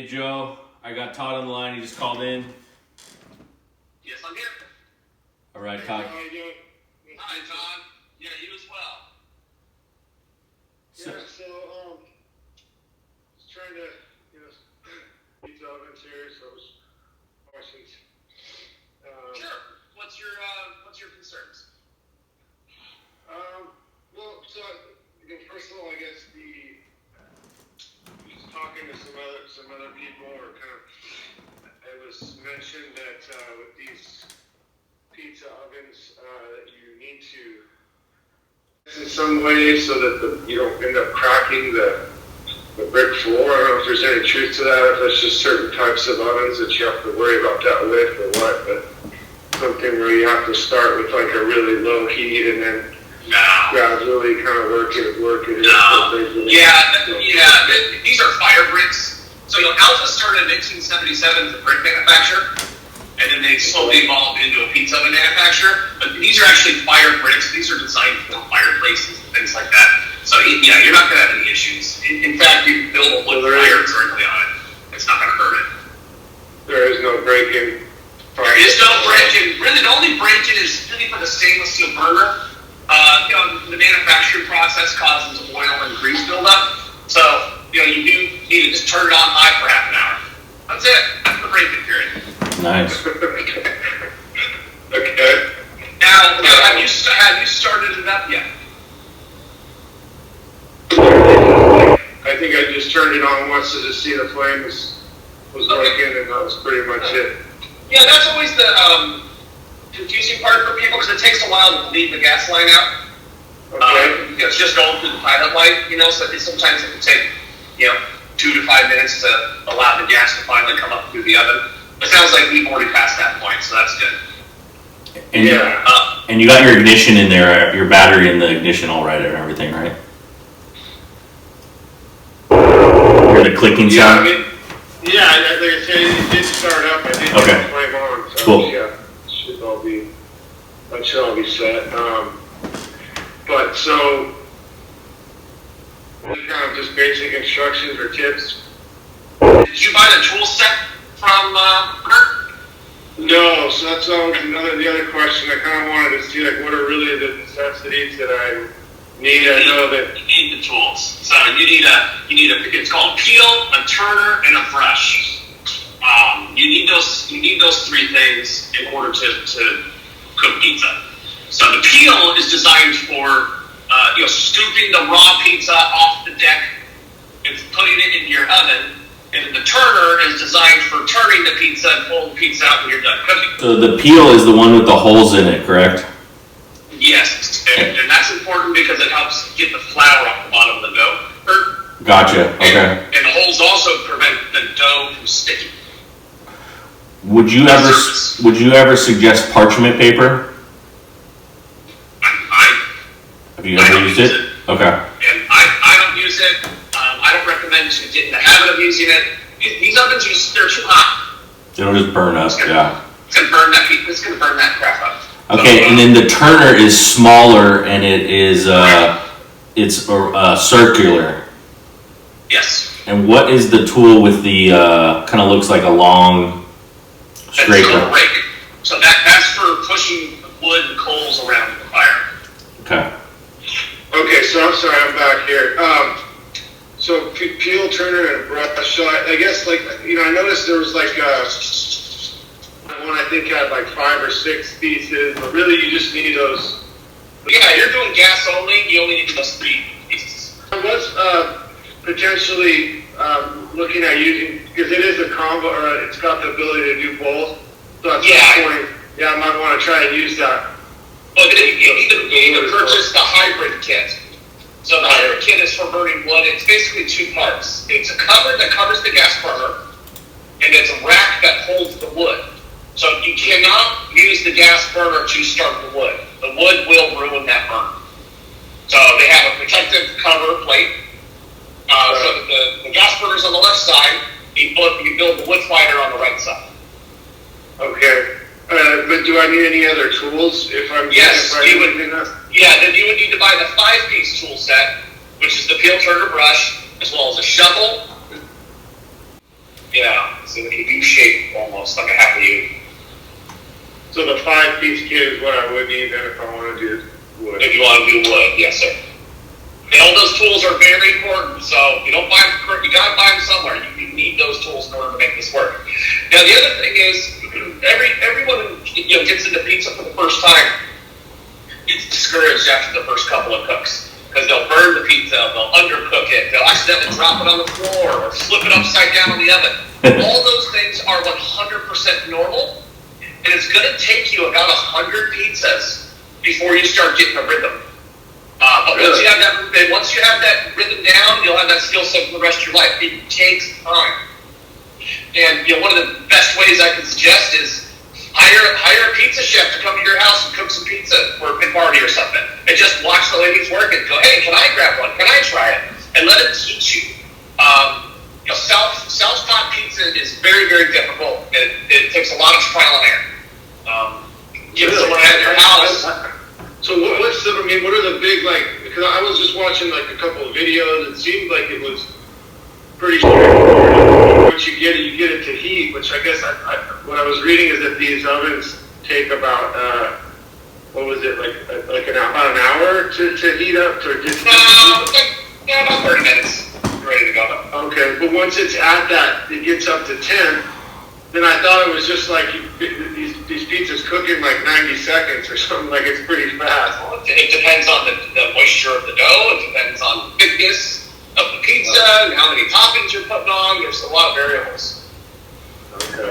Hey Joe, I got Todd on the line. He just called in. Yes, I'm here. All right, Todd. How you doing? Hi, Todd. Yeah, you as well. Just trying to, pizza ovens here, so I was questions. Sure. What's your concerns? First of all, I guess just talking to some other people, or it was mentioned that with these pizza ovens, that you need to in some way so that you don't end up cracking the brick floor. I don't know if there's any truth to that, if that's just certain types of ovens that you have to worry about that with or what, but something where you have to start with like a really low heat and then gradually kind of work it. These are fire bricks. So, Alfa started in 1977 as a brick manufacturer, and then they slowly evolved into a pizza oven manufacturer. But these are actually fire bricks. These are designed for fireplaces and things like that. So, yeah, you're not going to have any issues. In fact, you can build a wood fire directly on it. It's not going to hurt it. There is no break-in. There is no break-in. Really, the only break-in is really for the stainless steel burner. The manufacturing process causes oil and grease buildup. So, you do need to just turn it on high for half an hour. That's it. That's the break-in period. Nice. Okay. Now, have you started it up yet? I think I just turned it on once to just see the flame was working, and that was pretty much it. Yeah, that's always the confusing part for people, because it takes a while to leave the gas line out. Okay. It's just going through the pilot light, so sometimes it can take, 2 to 5 minutes to allow the gas to finally come up through the oven. It sounds like we've already passed that point, so that's good. And, and you got your ignition in there, your battery in the ignition all right and everything, right? Hear the clicking sound? Like I said, it did start up. I did get the flame on, so cool. Yeah, that should all be set. But so, kind of just basic instructions or tips. Did you buy the tool set from Kurt? No, so that's the other question. I kind of wanted to see, what are really the necessities that I need. I know that you need the tools. So you need it's called a peel, a turner, and a brush. You need those three things in order to cook pizza. So the peel is designed for scooping the raw pizza off the deck and putting it into your oven. And then the turner is designed for turning the pizza and pulling the pizza out when you're done cooking. So the peel is the one with the holes in it, correct? Yes, and that's important because it helps get the flour off the bottom of the dough. Gotcha. Okay. And the holes also prevent the dough from sticking. Would you ever suggest parchment paper? Have you ever used it? Okay. And I don't use it. I don't recommend to get in the habit of using it. These ovens, they're too hot. It'll just burn up. It's gonna burn that. It's gonna burn that crap up. Okay, and then the turner is smaller, and it is it's circular. Yes. And what is the tool with the kind of looks like a long scraper? It's a rake. So that's for pushing wood and coals around the fire. Okay. Okay, so I'm sorry, I'm back here. So peel, turner, and a brush. So I guess I noticed there was one I think had 5 or 6 pieces, but really you just need those. Yeah, you're doing gas only. You only need those 3 pieces. I was potentially looking at using, because it is a combo, or it's got the ability to do both. So at some point, I might want to try and use that. But you need to purchase the hybrid kit. So the hybrid kit is for burning wood. It's basically 2 parts. It's a cover that covers the gas burner, and it's a rack that holds the wood. So you cannot use the gas burner to start the wood. The wood will ruin that burner. So they have a protective cover plate. So that the gas burner's on the left side. You build the wood fighter on the right side. Okay. But do I need any other tools if I'm then you would need to buy the 5-piece tool set, which is the peel, turner, brush, as well as a shovel, Yeah, so like a U shape almost, like a half a U. So the 5-piece kit is what I would need then if I want to do wood. If you want to do wood, yes, sir. And all those tools are very important, so you don't buy them, you gotta buy them somewhere. You need those tools in order to make this work. Now the other thing is, everyone gets into pizza for the first time gets discouraged after the first couple of cooks. Because they'll burn the pizza, they'll undercook it, they'll accidentally drop it on the floor, or flip it upside down in the oven. All those things are 100% normal, and it's gonna take you about 100 pizzas before you start getting a rhythm. But once you have that rhythm down, you'll have that skill set for the rest of your life. It takes time. And one of the best ways I can suggest is hire a pizza chef to come to your house and cook some pizza for a big party or something. And just watch the ladies work and go, hey, can I grab one? Can I try it? And let them teach you. Self-taught pizza is very, very difficult. It takes a lot of trial and error. Give someone at your house. So what are the big, because I was just watching a couple of videos, it seemed like it was pretty straightforward. Once you get it to heat, which I guess what I was reading is that these ovens take about, about an hour to heat up, to get about 30 minutes, ready to go. Okay, but once it's at that, it gets up to 10, then I thought it was just these pizzas cook in 90 seconds or something, it's pretty fast. Well, it depends on the moisture of the dough, it depends on the thickness of the pizza, and how many toppings you're putting on. There's a lot of variables. Okay.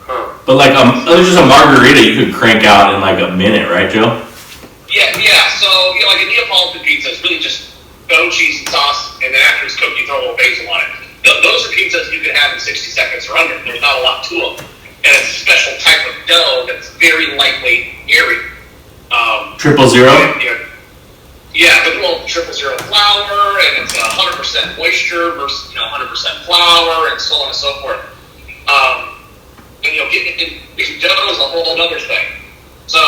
Huh. But just a margarita you could crank out in a minute, right, Joe? Yeah. So like a Neapolitan pizza is really just dough, cheese, and sauce, and then after it's cooked, you throw a little basil on it. Those are pizzas you can have in 60 seconds or under. There's not a lot to them. And it's a special type of dough that's very lightweight, airy. 000? Yeah, the little 000 flour, and it's 100% moisture versus 100% flour, and so on and so forth. And getting dough is a whole other thing. So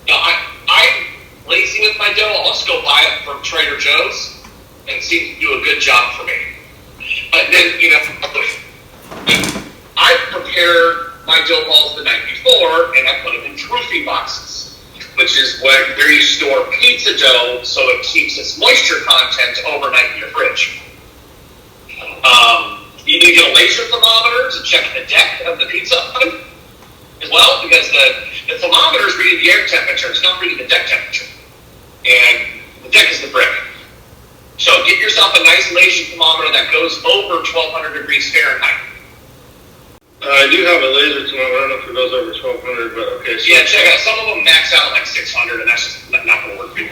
I'm lazy with my dough. I'll just go buy it from Trader Joe's, and it seems to do a good job for me. But then, I prepare my dough balls the night before, and I put them in proofing boxes, which is where you store pizza dough so it keeps its moisture content overnight in your fridge. You need to get a laser thermometer to check the depth of the pizza oven as well, because the thermometer is reading the air temperature, it's not reading the deck temperature. And the deck is the brick. So get yourself a nice laser thermometer that goes over 1200 degrees Fahrenheit. I do have a laser thermometer. I don't know if it goes over 1200, but okay. So yeah, check out. Some of them max out at 600, and that's just not going to work for you.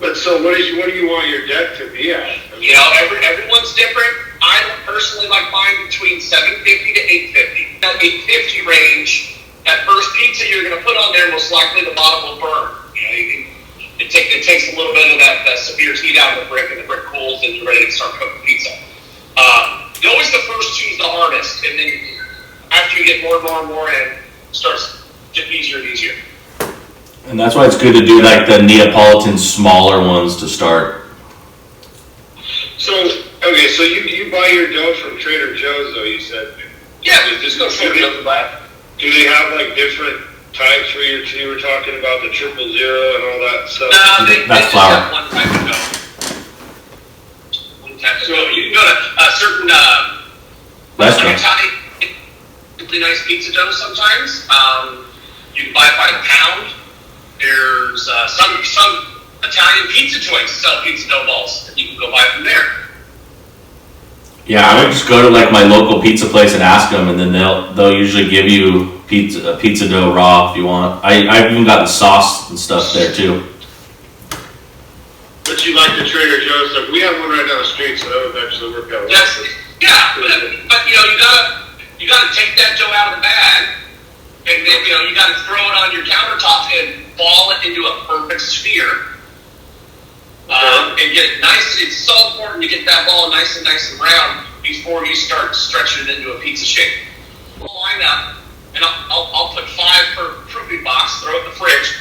But so what do you want your deck to be at? Everyone's different. I personally like mine between 750 to 850. That 850 range, that first pizza you're going to put on there, most likely the bottom will burn. It takes a little bit of that severe heat out of the brick, and the brick cools, and you're ready to start cooking pizza. Always the first two is the hardest, and then after you get more and more in, it starts getting easier and easier. And that's why it's good to do the Neapolitan smaller ones to start. So you buy your dough from Trader Joe's, though, you said? Yeah, just go Trader Joe's and buy it. Do they have different types where you were talking about the 000 and all that stuff? No, they just flour. have one type of dough. So you can go to a certain restaurant. Italian, really nice pizza dough sometimes. You can buy it by the pound. There's some Italian pizza joints sell pizza dough balls, and you can go buy from there. Yeah, I would just go to my local pizza place and ask them, and then they'll usually give you pizza dough raw if you want. I've even got the sauce and stuff there too. But you like the Trader Joe's stuff? We have one right down the street, so that would actually work out. But you gotta take that dough out of the bag, and then you gotta throw it on your countertop and ball it into a perfect sphere. And get it nice. It's so important to get that ball nice and round before you start stretching it into a pizza shape. Line up, and I'll put 5 per proofing box, throw it in the fridge.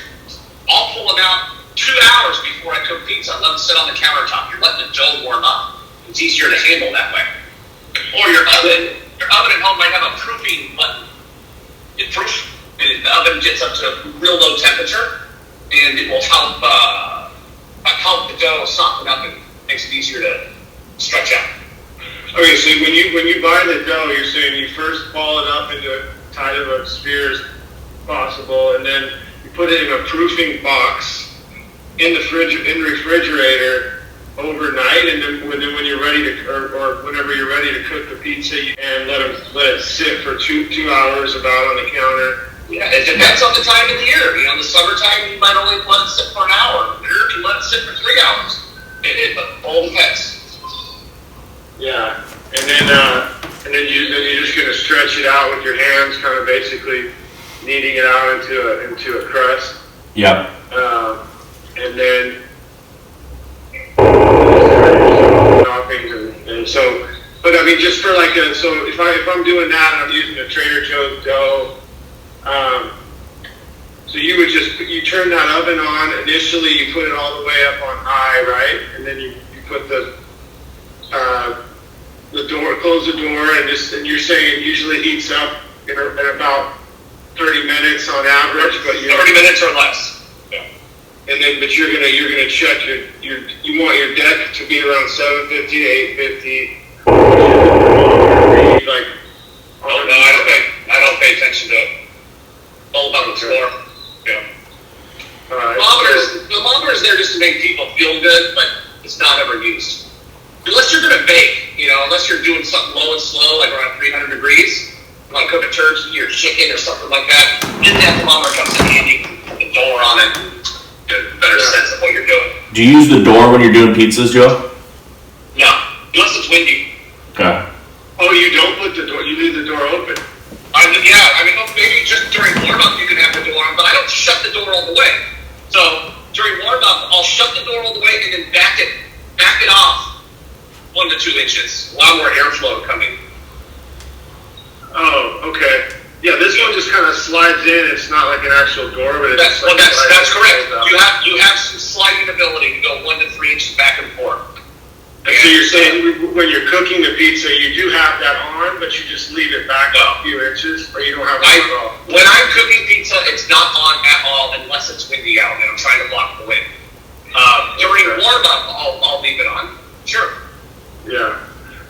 I'll pull them out 2 hours before I cook pizza. I let them sit on the countertop. You're letting the dough warm up. It's easier to handle that way. Or your oven at home might have a proofing button. It proofs, and the oven gets up to a real low temperature, and it will help the dough soften up and makes it easier to stretch out. Okay, so when you buy the dough, you're saying you first ball it up into as tight of a sphere as possible, and then you put it in a proofing box in the refrigerator overnight, and then when you're ready to, or whenever you're ready to cook the pizza, and let it sit for two hours about on the counter. Yeah, it depends on the time of the year. In the summertime, you might only let it sit for an hour. Winter, you let it sit for 3 hours. It all depends. Yeah, and then you're just gonna stretch it out with your hands, kind of basically kneading it out into a crust. Yep. And then toppings and so, but I mean, just for like so if I'm doing that and I'm using a Trader Joe's dough, so you turn that oven on initially, you put it all the way up on high, right, and then you put the door, close the door, and you're saying it usually heats up in about 30 minutes on average, but 30 minutes or less. And then, but you're gonna check you want your deck to be around 750 to 850. Like, no, I don't pay attention to it. All about the floor. Yeah. All right. The thermometer is there just to make people feel good, but it's not ever used. Unless you're gonna bake, unless you're doing something low and slow, like around 300 degrees, like cook a turkey or chicken or something like that, then that thermometer comes in handy. Put the door on it. Get a better sense of what you're doing. Do you use the door when you're doing pizzas, Joe? No, unless it's windy. Okay. Oh, you don't put the door, you leave the door open. Maybe just during warm-up you can have the door on, but I don't shut the door all the way. So during warm-up, I'll shut the door all the way and then back it off 1 to 2 inches. A lot more airflow coming. Oh, okay. Yeah, this one just kind of slides in. It's not like an actual door, but that's correct. You have some sliding ability to go 1 to 3 inches back and forth. And so you're saying when you're cooking the pizza, you do have that on, but you just leave it back a few inches, or you don't have it on at all? When I'm cooking pizza, it's not on at all unless it's windy out and I'm trying to block the wind. During warm-up, I'll leave it on. Sure. Yeah.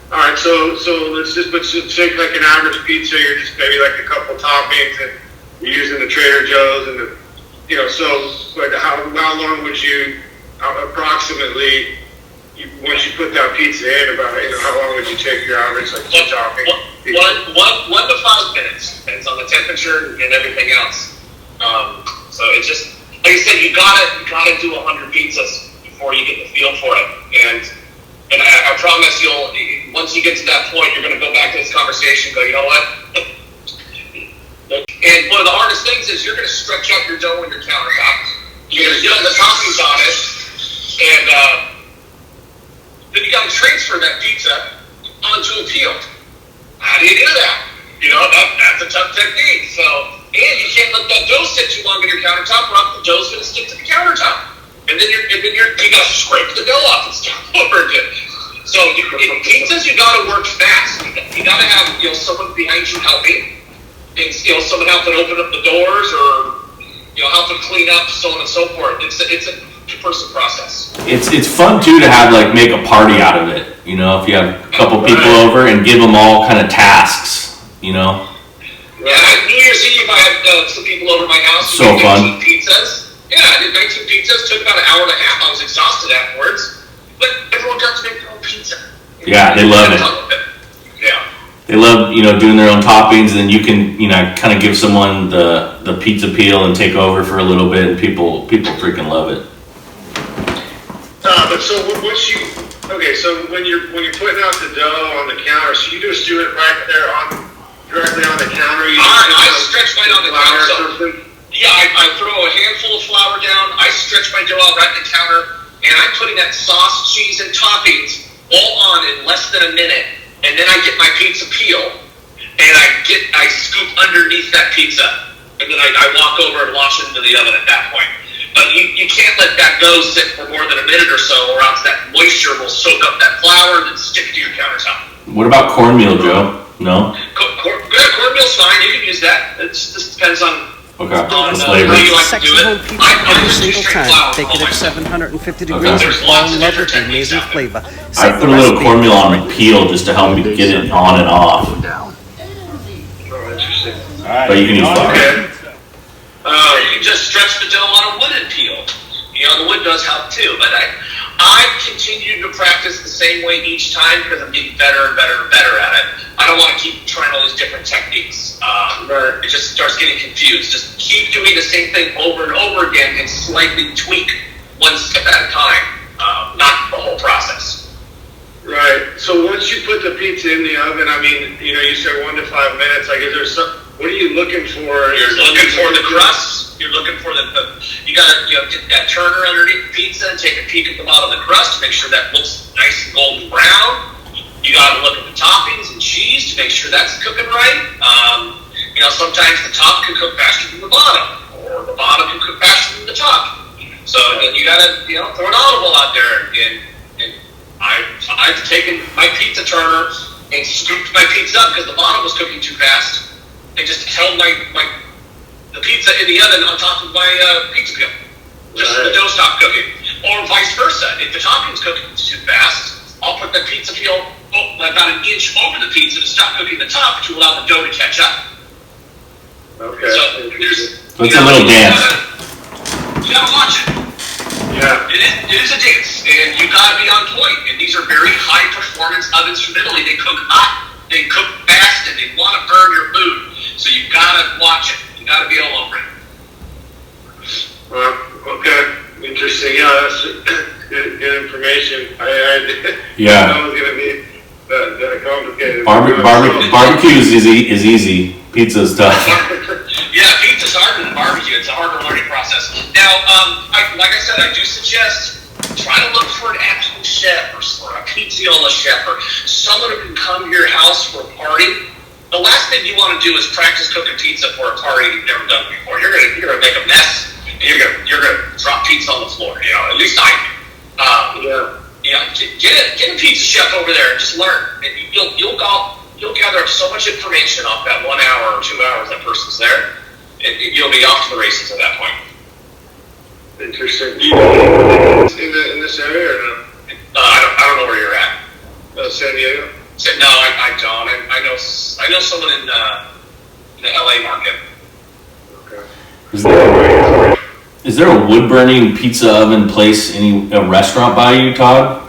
All right, so let's take like an average pizza. You're just maybe like a couple toppings, and you're using the Trader Joe's, and but how long would you approximately once you put that pizza in? About how long would you take your average like topping? 1 to 5 minutes depends on the temperature and everything else. So it's just like I said, you gotta do 100 pizzas before you get the feel for it, and I promise once you get to that point, you're going to go back to this conversation and go, you know what? And one of the hardest things is you're going to stretch out your dough on your countertop. You're going to get all the toppings on it, and then you got to transfer that pizza onto a peel. How do you do that? That's a tough technique. And you can't let that dough sit too long on your countertop, or else the dough's going to stick to the countertop. And then you got to scrape the dough off and start over again. So in pizzas, you got to work fast. You got to have someone behind you helping, and someone helping open up the doors, or helping clean up, so on and so forth. It's a two-person process. It's fun too to have make a party out of it. If you have a couple people over and give them all kind of tasks. Yeah, New Year's Eve I had some people over my house. So fun. 19 pizzas. Yeah, I did 19 pizzas. Took about an hour and a half. I was exhausted afterwards. But everyone got to make their own pizza. Yeah, they love it. Yeah. They love, doing their own toppings, and then you can, kind of give someone the pizza peel and take over for a little bit, and people freaking love it. But so so when you're putting out the dough on the counter, so you just do it right there directly on the counter. I stretch mine on the counter. Yeah, I throw a handful of flour down. I stretch my dough out right on the counter, and I'm putting that sauce, cheese, and toppings all on in less than a minute. And then I get my pizza peel, and I scoop underneath that pizza, and then I walk over and launch it into the oven at that point. But you can't let that dough sit for more than a minute or so, or else that moisture will soak up that flour and then stick to your countertop. What about cornmeal, Joe? No? Cornmeal's fine. You can use that. It just depends on Okay. on The how flavor. you like to Sexy do home it. pizza every single time. Bake it at 750 degrees Okay. and fall in love with the amazing flavor. I Save put the a little recipe. cornmeal on the peel just to help me get it on and off. Oh, interesting. But you can use flour. Okay. You can just stretch the dough on a wooden peel. You know, the wood does help too, but I continue to practice the same way each time because I'm getting better and better and better at it. I don't want to keep trying all these different techniques. It just starts getting confused. Just keep doing the same thing over and over again and slightly tweak one step at a time, not the whole process. Right. So once you put the pizza in the oven, I mean, you know, you said 1 to 5 minutes. Like, is there some? What are you looking for? You're looking for the crust. You're looking for you gotta get that turner underneath the pizza and take a peek at the bottom of the crust to make sure that looks nice and golden brown. You gotta look at the toppings and cheese to make sure that's cooking right. You know, sometimes the top can cook faster than the bottom, or the bottom can cook faster than the top. So then you gotta, you know, throw an audible out there. And I've taken my pizza turner and scooped my pizza up because the bottom was cooking too fast, and just held the pizza in the oven on top of my pizza peel, just so the dough stopped cooking. Or vice versa. If the topping's cooking too fast, I'll put the pizza peel about an inch over the pizza to stop cooking the top to allow the dough to catch up. Okay. So It's a little dance. You gotta watch it. Yeah. It is a dance, and you gotta be on point. And these are very high performance ovens from Italy. They cook hot, they cook fast, and they want to burn your food. So you gotta watch it. You gotta be all over it. Okay. Interesting. Yeah, that's good information. Yeah. That was gonna be that complicated. Barbecue is easy. Pizza's tough. Yeah, pizza's harder than barbecue. It's a harder learning process. Now, like I said, I do suggest try to look for an actual chef or a pizziola chef or someone who can come to your house for a party. The last thing you want to do is practice cooking pizza for a party you've never done before. You're gonna make a mess, and you're gonna drop pizza on the floor. You know, at least I do. Yeah, get a pizza chef over there and just learn. And you'll gather up so much information off that 1 hour or 2 hours that person's there. You'll be off to the races at that point. Interesting. Do you live in this area or no? I don't know where you're at. San Diego? No, I don't. I know someone in the LA market. Okay. Is there a wood burning pizza oven place, a restaurant by you, Todd?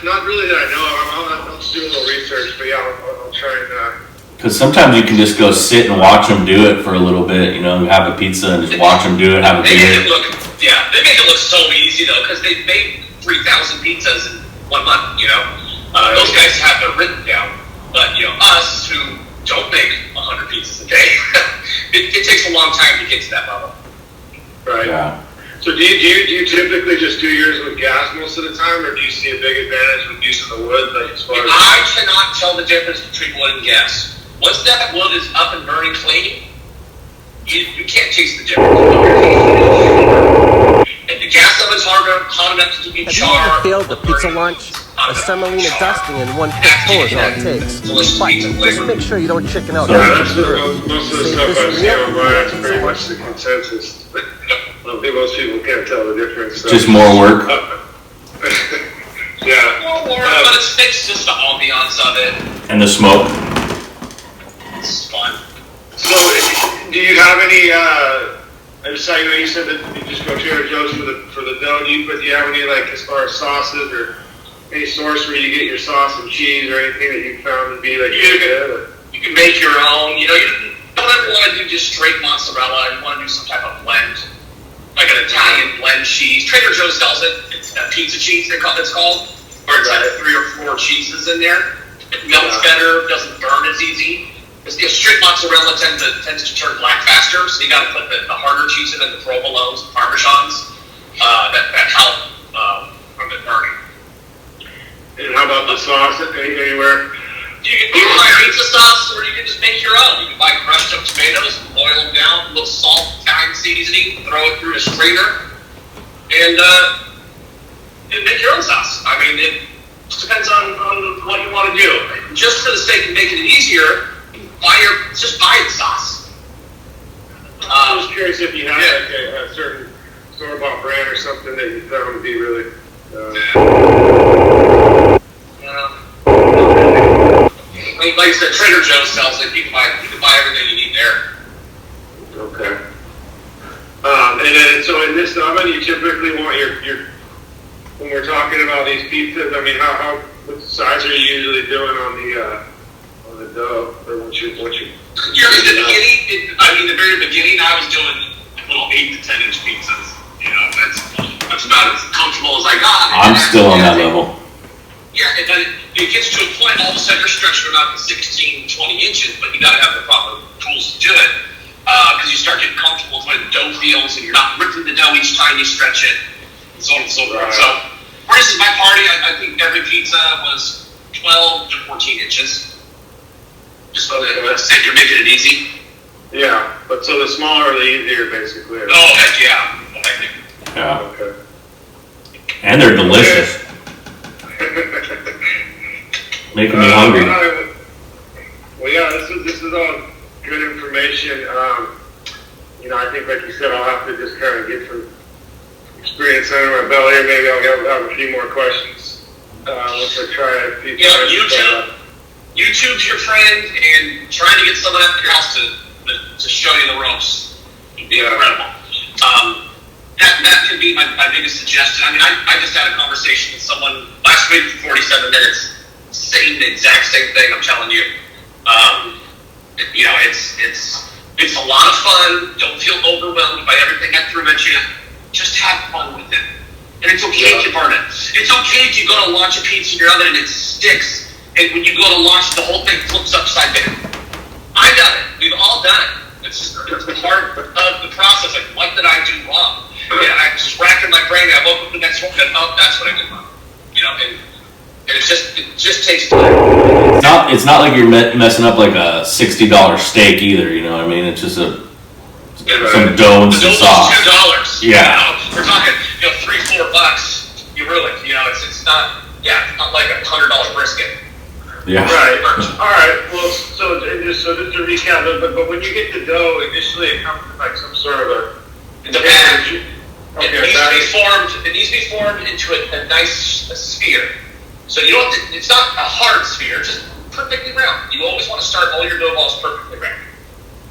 Not really that I know of. I'll do a little research, but yeah, I'll try and. Because sometimes you can just go sit and watch them do it for a little bit. You know, have a pizza and just watch them do it. Have a They make beer. they make it look so easy though, because they made 3,000 pizzas in 1 month. You know, those guys have it written down. But you know, us who don't make 100 pizzas a day, it takes a long time to get to that level. Right. Yeah. So do you typically just do yours with gas most of the time, or do you see a big advantage with using the wood? Like as far as I cannot tell the difference between wood and gas. Once that wood is up and burning clean, you can't taste the difference. And the gas oven's hot enough to keep Have you char. ever failed the pizza launch? A semolina dusting and one quick pour is all it takes. But just make sure you don't chicken out. most of the stuff I see online is pretty much the consensus. I think most people can't tell the difference. So. Just more work. Yeah. But it's just the ambiance of it. And the smoke. It's fun. So, do you have any? I just saw you said that you just go Trader Joe's for the dough. Do you have any like as far as sauces or any source where you get your sauce and cheese or anything that you found to be like good? You can make your own. You know, you don't ever want to do just straight mozzarella. You want to do some type of blend, like an Italian blend cheese. Trader Joe's sells it. It's a pizza cheese. It's called, where it's like 3 or 4 cheeses in there. It melts better. Doesn't burn as easy. Because straight mozzarella tends to turn black faster, so you got to put the harder cheese in, the provolones, parmesans, that help from it burning. And how about the sauce? Anywhere? You can buy pizza sauce, or you can just make your own. You can buy crushed up tomatoes, boil them down, a little salt, Italian seasoning, throw it through a strainer, and make your own sauce. I mean, Just depends on what you want to do. Just for the sake of making it easier, just buy the sauce. I was curious if you had like a certain store-bought brand or something that you found to be really. Like I said, Trader Joe's sells it. You can buy everything you need there. Okay. And then, so in this oven, you typically want your when we're talking about these pizzas, I mean, what size are you usually doing on the dough, or what you? In the beginning, the very beginning, I was doing little 8 to 10 inch pizzas. You know, that's about as comfortable as I got. I'm still on that level. Yeah, and then it gets to a point, all of a sudden you're stretching about 16, 20 inches, but you gotta have the proper tools to do it. Because you start getting comfortable with the way the dough feels, and you're not ripping the dough each time you stretch it, and so on and so forth. So, for instance, my party, I think every pizza was 12 to 14 inches. Just for the sake of making it easy. Yeah, but so the smaller the easier, basically. Oh, heck yeah. Yeah. Okay. And they're delicious. Making me hungry. Well, yeah, this is all good information. You know, I think, like you said, I'll have to just kind of get some experience under my belt here. Maybe I'll have a few more questions once I try a few times. YouTube's your friend, and trying to get someone at your house to show you the ropes would be incredible. That could be my biggest suggestion. I mean, I just had a conversation with someone last week for 47 minutes, saying the exact same thing. I'm telling you. You know, it's a lot of fun. Don't feel overwhelmed by everything I threw at you. Just have fun with it. And it's okay if you burn it. It's okay if you go to launch a pizza in your oven and it sticks. And when you go to launch, the whole thing flips upside down. I've done it. We've all done it. It's part of the process. Like, what did I do wrong? And I was just racking my brain. I woke up the next morning and that's what I did wrong. You know, and it just takes time. It's not like you're messing up like a $60 steak either. You know what I mean? It's just some dough and some sauce. $2. Yeah. You know, we're talking, $3-4. You ruin it. You know, it's not. Yeah, it's not like a $100 brisket. Yeah. Right. All right. Well, so just to recap, but when you get the dough, initially it comes with like some sort of a. The bag. It needs to be formed into a nice sphere. So you don't. It's not a hard sphere. Just perfectly round. You always want to start all your dough balls perfectly round.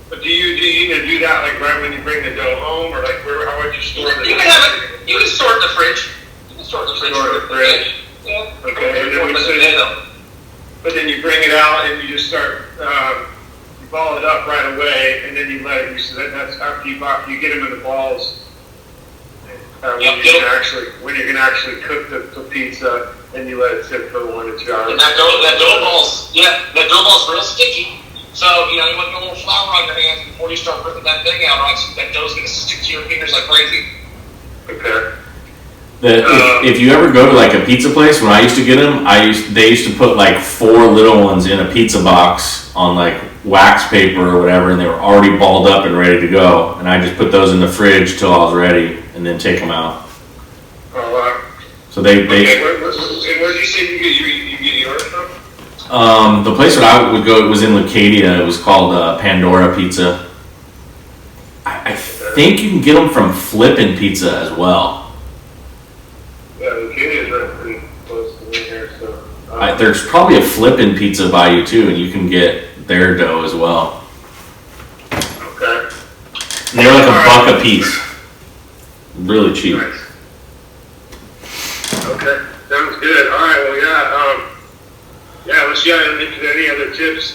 But do you either do that like right when you bring the dough home, or like how would you store it? You can have it. You can store it in the fridge. You can store it in the fridge. Store it in the fridge. Yeah. Okay. But then you bring it out and you just start, you ball it up right away, and then you let it. So that's after you get them in the balls. When you're gonna actually cook the pizza, then you let it sit for 1 to 2 hours. And that dough ball's real sticky. So you want a little flour on your hands before you start ripping that thing out. Right, so that dough's gonna stick to your fingers like crazy. Okay. If you ever go to like a pizza place, when I used to get them, they used to put like 4 little ones in a pizza box on like wax paper or whatever, and they were already balled up and ready to go. And I just put those in the fridge till I was ready, and then take them out. Oh wow! So they. Okay, where did you say you get yours from? The place where I would go, it was in Lacadia. It was called Pandora Pizza. I think you can get them from Flippin' Pizza as well. Yeah, Lacadia is right pretty close to me here, so. There's probably a Flippin' Pizza by you too, and you can get their dough as well. Okay. And they're like $1 a piece. Really cheap. Nice. Okay, sounds good. All right, well, yeah. Unless you have any other tips,